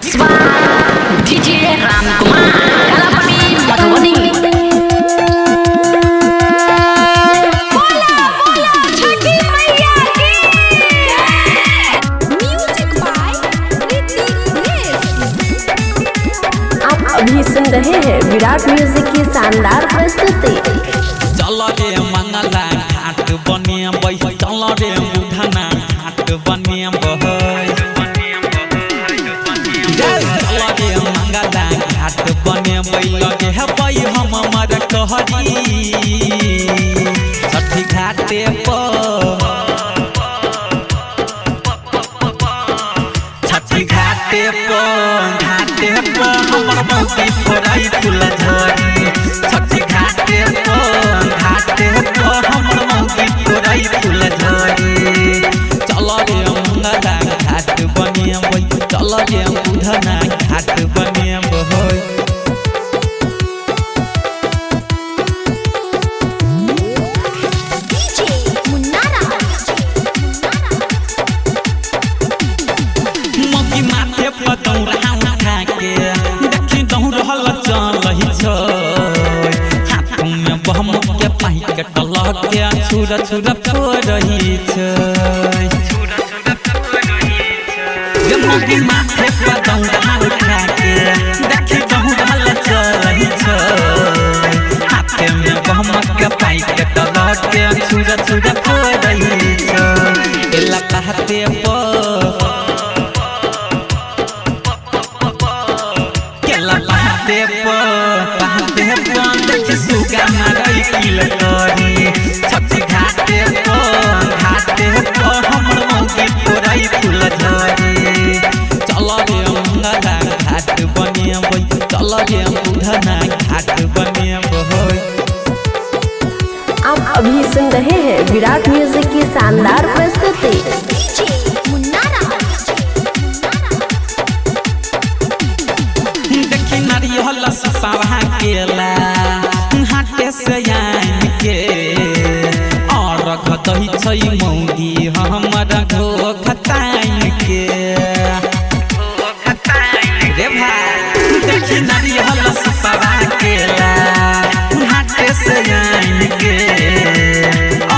Mix by DJ Ramkumar Kalapati Madhubani. अभी सुन रहे हैं विराट म्यूजिक की शानदार प्रस्तुति। चल रे मंगला घाट बने बई, चल रे बुढ़ाना घाट बने बहई, चल रे मंगला घाट बने बई लगे है बई हम मर कहरी छठी घाटे पर, छठी घाटे पर हमर मौसी फोड़ाई फूल झड़ी, छठी घाटे पर हमर मौसी फोड़ाई फूल झड़ी। चल रे मंगला घाट बने बई, चल रे बुढ़ना घाट बने बहई। मौसी माथे पर दौड़ा उठा के देखी दौड़ रहल चलही छ, हाथ में बम के पाई के टलक के छुरा छुरा फोड़ही छ। मौसी माथे पर दौड़ा उठा के देखी दौड़ रहल चलही छ, हाथ में बम के पाई के टलक के छुरा छुरा फोड़ही छ। एला कहते पहते देख सुगा मारई किल करी, छठी घाटे पर हमर मौसी फोड़ाई फूल झड़ी। चल रे मंगला घाट बने बई, चल रे बुढ़ना घाट बने बहई। आप अभी सुन रहे हैं विराट म्यूजिक की शानदार प्रस्तुति। नारियल सपावा केला हाटे से आन के और खतही छै मौगी हमर घोखताइन के रे भाई देखी नारियल सपावा केला हाटे से आन के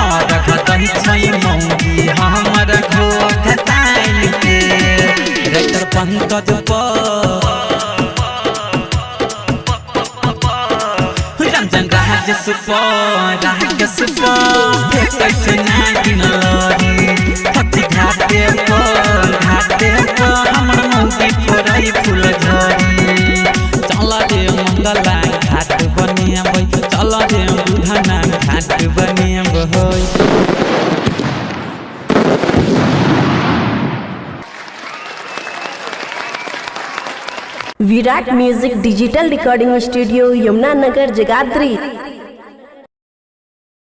और खतही छै मौगी हमर घोखताइन के। रेटर पंकज छठी घाटे पर हमर मौसी फोड़ाई फूल झड़ी। चल रे मंगला घाट बने बई, चल रे बुढ़ना घाट बने बहई। Virat music digital recording studio Yamuna Nagar Jagadhri.